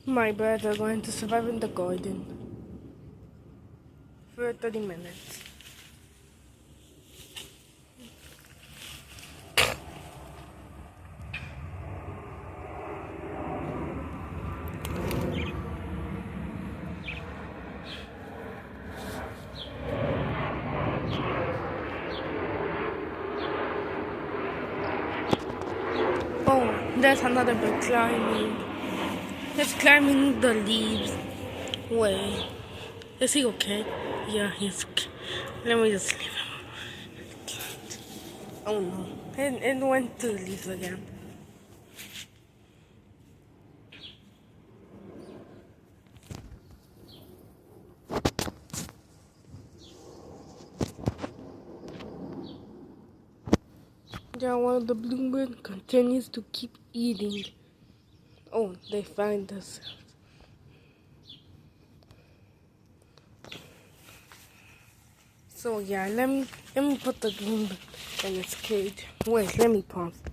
My birds are going to survive in the garden for 30 minutes. Oh, there's another bird climbing. He's climbing the leaves. Wait, is he okay? Yeah, he's okay. Let me just leave him. Oh no, it went to the leaves again. Yeah, while the bluebird continues to keep eating. Oh, they find us. So yeah, let me put the bluebird in its cage. Wait, let me pause.